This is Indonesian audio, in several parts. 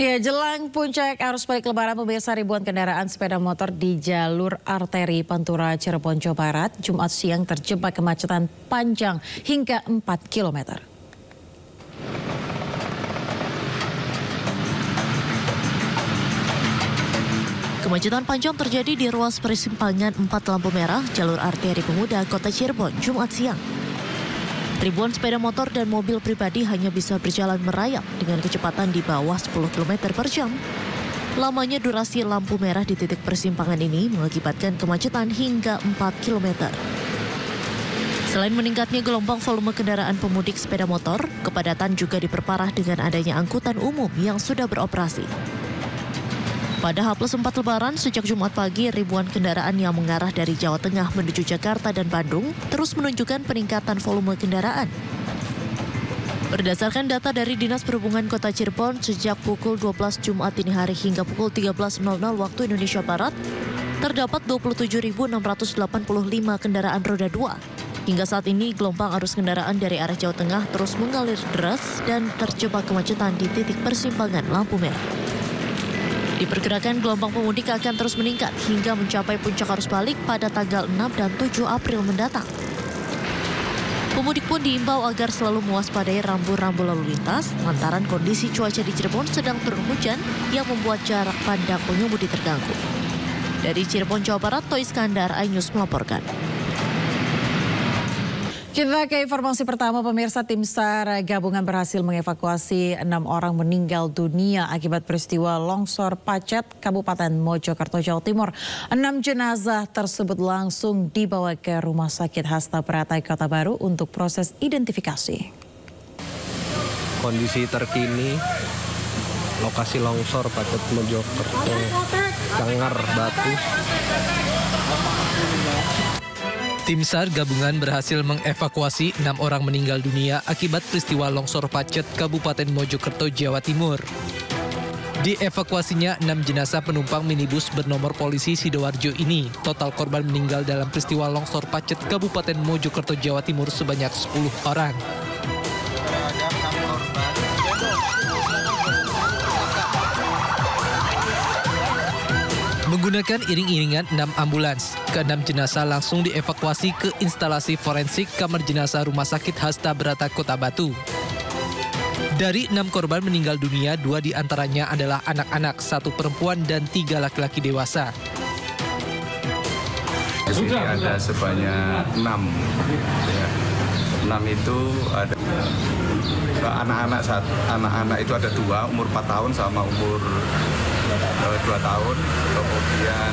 Ya, jelang puncak arus balik Lebaran, pemirsa, ribuan kendaraan sepeda motor di jalur arteri Pantura Cirebon, Jawa Barat, Jumat siang terjebak kemacetan panjang hingga 4 km. Kemacetan panjang terjadi di ruas persimpangan 4 lampu merah jalur arteri Pemuda Kota Cirebon, Jumat siang. Ribuan sepeda motor dan mobil pribadi hanya bisa berjalan merayap dengan kecepatan di bawah 10 km per jam. Lamanya durasi lampu merah di titik persimpangan ini mengakibatkan kemacetan hingga 4 km. Selain meningkatnya gelombang volume kendaraan pemudik sepeda motor, kepadatan juga diperparah dengan adanya angkutan umum yang sudah beroperasi. Pada H+4 Lebaran, sejak Jumat pagi, ribuan kendaraan yang mengarah dari Jawa Tengah menuju Jakarta dan Bandung terus menunjukkan peningkatan volume kendaraan. Berdasarkan data dari Dinas Perhubungan Kota Cirebon, sejak pukul 12 Jumat dini hari hingga pukul 13.00 waktu Indonesia Barat, terdapat 27.685 kendaraan roda 2. Hingga saat ini, gelombang arus kendaraan dari arah Jawa Tengah terus mengalir deras dan terjebak kemacetan di titik persimpangan lampu merah. Diperkirakan gelombang pemudik akan terus meningkat hingga mencapai puncak arus balik pada tanggal 6 dan 7 April mendatang. Pemudik pun diimbau agar selalu mewaspadai rambu-rambu lalu lintas lantaran kondisi cuaca di Cirebon sedang turun hujan yang membuat jarak pandang pengemudi terganggu. Dari Cirebon, Jawa Barat, Toy Iskandar, iNews melaporkan. Kita ke informasi pertama, pemirsa. Tim SAR gabungan berhasil mengevakuasi 6 orang meninggal dunia akibat peristiwa longsor Pacet, Kabupaten Mojokerto, Jawa Timur. 6 jenazah tersebut langsung dibawa ke Rumah Sakit Hasta Prata Kota Baru untuk proses identifikasi. Kondisi terkini lokasi longsor Pacet Mojokerto, Cangar Batu. Tim SAR gabungan berhasil mengevakuasi 6 orang meninggal dunia akibat peristiwa longsor Pacet, Kabupaten Mojokerto, Jawa Timur. Dievakuasinya 6 jenazah penumpang minibus bernomor polisi Sidoarjo ini. Total korban meninggal dalam peristiwa longsor Pacet, Kabupaten Mojokerto, Jawa Timur sebanyak 10 orang. Menggunakan iring-iringan 6 ambulans, ke-6 jenazah langsung dievakuasi ke instalasi forensik Kamar Jenazah Rumah Sakit Hasta Prata Kota Batu. Dari 6 korban meninggal dunia, 2 diantaranya adalah anak-anak, 1 perempuan dan 3 laki-laki dewasa. Di sini ada sebanyak 6. Ya. 6 itu ada anak-anak itu ada 2, umur 4 tahun sama umur 2 tahun, kemudian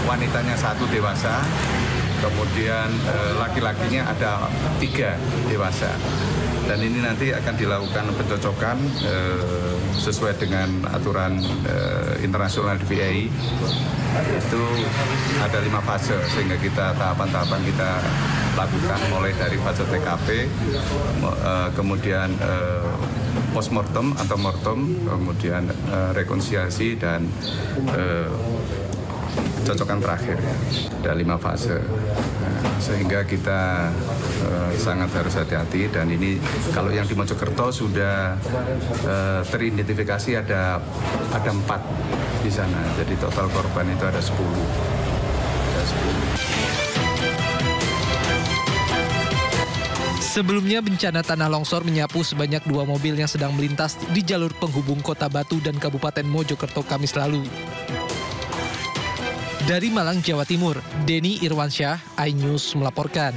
wanitanya 1 dewasa, kemudian laki-lakinya ada 3 dewasa. Dan ini nanti akan dilakukan pencocokan sesuai dengan aturan internasional DVI. Itu ada 5 fase, sehingga kita tahapan-tahapan kita lakukan mulai dari fase TKP, kemudian postmortem atau mortem, kemudian rekonsiliasi dan cocokan terakhir. Ada 5 fase, sehingga kita sangat harus hati-hati. Dan ini kalau yang di Mojokerto sudah teridentifikasi ada 4 di sana. Jadi total korban itu ada 10. Sebelumnya bencana tanah longsor menyapu sebanyak 2 mobil yang sedang melintas di jalur penghubung Kota Batu dan Kabupaten Mojokerto Kamis lalu. Dari Malang, Jawa Timur, Denny Irwansyah, iNews melaporkan.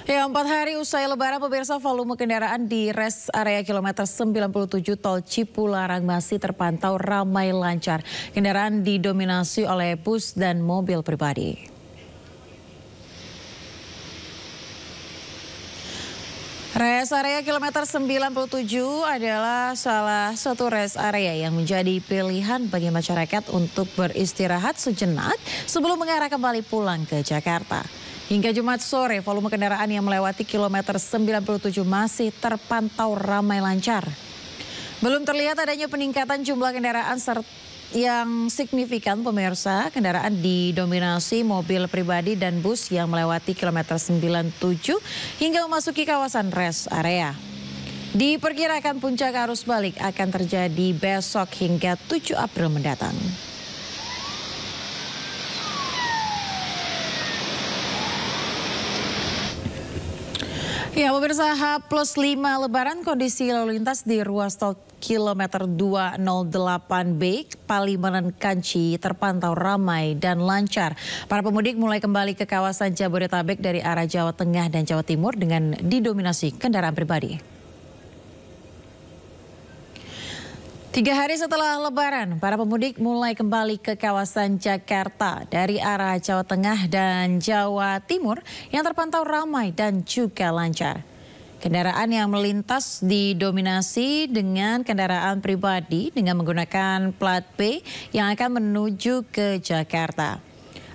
Ya, 4 hari usai Lebaran, pemirsa, volume kendaraan di res area kilometer 97 Tol Cipularang masih terpantau ramai lancar. Kendaraan didominasi oleh bus dan mobil pribadi. Res area kilometer 97 adalah salah satu res area yang menjadi pilihan bagi masyarakat untuk beristirahat sejenak sebelum mengarah kembali pulang ke Jakarta. Hingga Jumat sore, volume kendaraan yang melewati kilometer 97 masih terpantau ramai lancar. Belum terlihat adanya peningkatan jumlah kendaraan yang signifikan, pemirsa. Kendaraan didominasi mobil pribadi dan bus yang melewati kilometer 97 hingga memasuki kawasan rest area. Diperkirakan puncak arus balik akan terjadi besok hingga 7 April mendatang. Ya, pemirsa, H+5 Lebaran kondisi lalu lintas di ruas tol kilometer 208B Palimanan Kanci terpantau ramai dan lancar. Para pemudik mulai kembali ke kawasan Jabodetabek dari arah Jawa Tengah dan Jawa Timur dengan didominasi kendaraan pribadi. 3 hari setelah Lebaran, para pemudik mulai kembali ke kawasan Jakarta dari arah Jawa Tengah dan Jawa Timur yang terpantau ramai dan juga lancar. Kendaraan yang melintas didominasi dengan kendaraan pribadi dengan menggunakan plat B yang akan menuju ke Jakarta.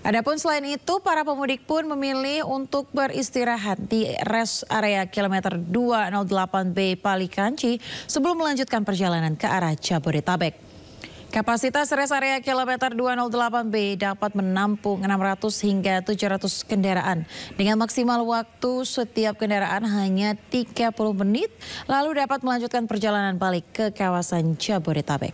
Adapun selain itu, para pemudik pun memilih untuk beristirahat di rest area kilometer 208B Palikanci sebelum melanjutkan perjalanan ke arah Jabodetabek. Kapasitas rest area kilometer 208B dapat menampung 600 hingga 700 kendaraan dengan maksimal waktu setiap kendaraan hanya 30 menit lalu dapat melanjutkan perjalanan balik ke kawasan Jabodetabek.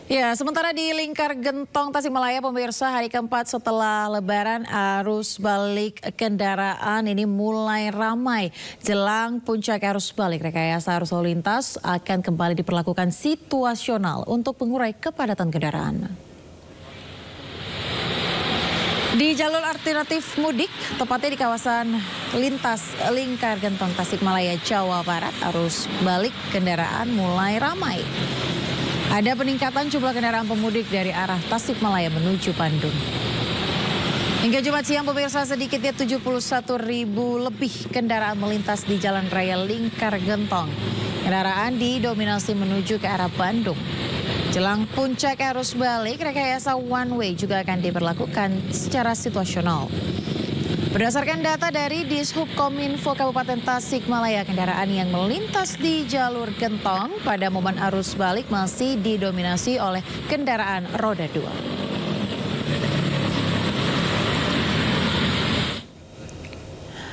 Ya, sementara di Lingkar Gentong Tasikmalaya, pemirsa, hari keempat setelah Lebaran arus balik kendaraan ini mulai ramai. Jelang puncak arus balik, rekayasa arus lalu lintas akan kembali diperlakukan situasional untuk mengurai kepadatan kendaraan. Di jalur alternatif mudik, tepatnya di kawasan lintas Lingkar Gentong Tasikmalaya, Jawa Barat, arus balik kendaraan mulai ramai. Ada peningkatan jumlah kendaraan pemudik dari arah Tasikmalaya menuju Bandung. Hingga Jumat siang, pemirsa, sedikitnya 71.000 lebih kendaraan melintas di Jalan Raya Lingkar Gentong. Kendaraan didominasi menuju ke arah Bandung. Jelang puncak arus balik, rekayasa one way juga akan diberlakukan secara situasional. Berdasarkan data dari Dishub Kominfo Kabupaten Tasikmalaya, kendaraan yang melintas di jalur Gentong pada momen arus balik masih didominasi oleh kendaraan roda 2.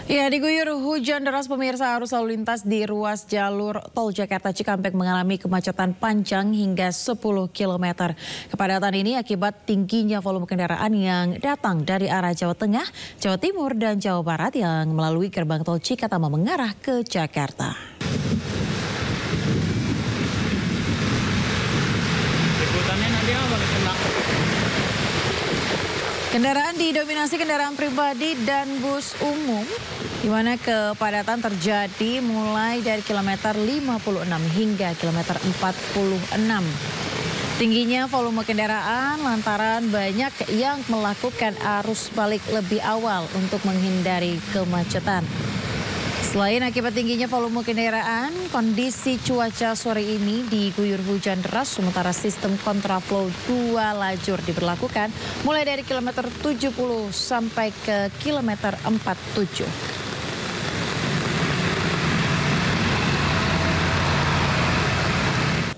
Ya, diguyur hujan deras, pemirsa, arus lalu lintas di ruas jalur tol Jakarta Cikampek mengalami kemacetan panjang hingga 10 km. Kepadatan ini akibat tingginya volume kendaraan yang datang dari arah Jawa Tengah, Jawa Timur, dan Jawa Barat yang melalui gerbang tol Cikatama mengarah ke Jakarta. Kendaraan didominasi kendaraan pribadi dan bus umum, di mana kepadatan terjadi mulai dari kilometer 56 hingga kilometer 46. Tingginya volume kendaraan lantaran banyak yang melakukan arus balik lebih awal untuk menghindari kemacetan. Selain akibat tingginya volume kendaraan, kondisi cuaca sore ini diguyur hujan deras, sementara sistem kontraflow 2 lajur diberlakukan mulai dari kilometer 70 sampai ke kilometer 47.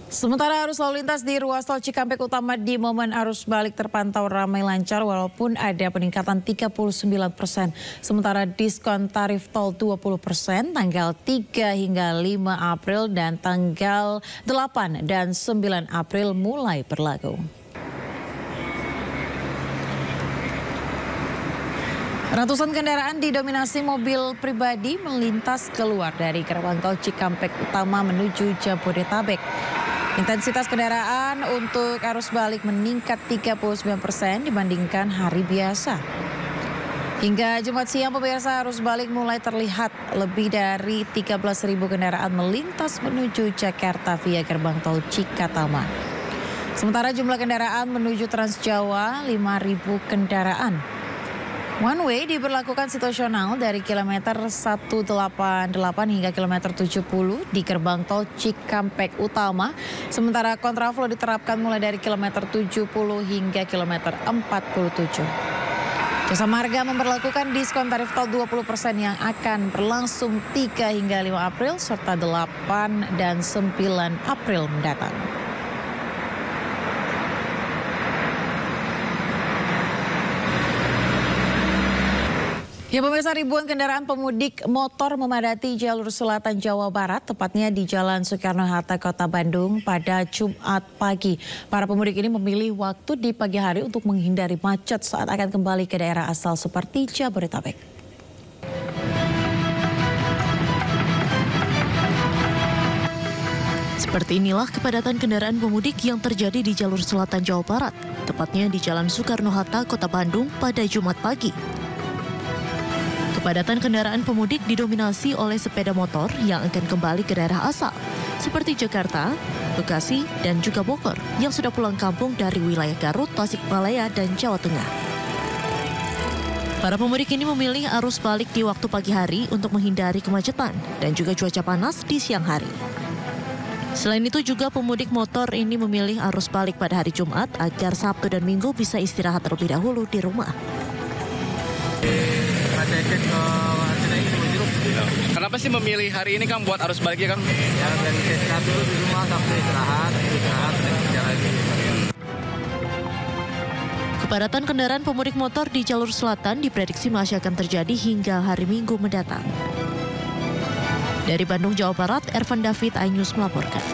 Sementara arus lalu lintas di ruas tol Cikampek Utama di momen arus balik terpantau ramai lancar walaupun ada peningkatan 39%. Sementara diskon tarif tol 20% tanggal 3 hingga 5 April dan tanggal 8 dan 9 April mulai berlaku. Ratusan kendaraan didominasi mobil pribadi melintas keluar dari gerbang tol Cikampek Utama menuju Jabodetabek. Intensitas kendaraan untuk arus balik meningkat 39% dibandingkan hari biasa. Hingga Jumat siang, pemirsa, arus balik mulai terlihat lebih dari 13.000 kendaraan melintas menuju Jakarta via gerbang tol Cikatama. Sementara jumlah kendaraan menuju Trans Jawa 5.000 kendaraan. One way diberlakukan situasional dari kilometer 188 hingga kilometer 70 di gerbang tol Cikampek Utama. Sementara kontraflow diterapkan mulai dari kilometer 70 hingga kilometer 47. Jasa Marga memberlakukan diskon tarif tol 20% yang akan berlangsung 3 hingga 5 April serta 8 dan 9 April mendatang. Ya pemirsa, ribuan kendaraan pemudik motor memadati jalur selatan Jawa Barat, tepatnya di Jalan Soekarno-Hatta, Kota Bandung pada Jumat pagi. Para pemudik ini memilih waktu di pagi hari untuk menghindari macet saat akan kembali ke daerah asal seperti Jabodetabek. Seperti inilah kepadatan kendaraan pemudik yang terjadi di jalur selatan Jawa Barat, tepatnya di Jalan Soekarno-Hatta, Kota Bandung pada Jumat pagi. Kepadatan kendaraan pemudik didominasi oleh sepeda motor yang akan kembali ke daerah asal, seperti Jakarta, Bekasi, dan juga Bogor yang sudah pulang kampung dari wilayah Garut, Tasikmalaya, dan Jawa Tengah. Para pemudik ini memilih arus balik di waktu pagi hari untuk menghindari kemacetan dan juga cuaca panas di siang hari. Selain itu juga pemudik motor ini memilih arus balik pada hari Jumat agar Sabtu dan Minggu bisa istirahat terlebih dahulu di rumah. Kenapa sih memilih hari ini Kang buat arus baliknya Kang? Ya dari istirahat dulu di rumah sampai istirahat kerja lagi. Kepadatan kendaraan pemudik motor di jalur selatan diprediksi masih akan terjadi hingga hari Minggu mendatang. Dari Bandung, Jawa Barat, Ervan David, iNews melaporkan.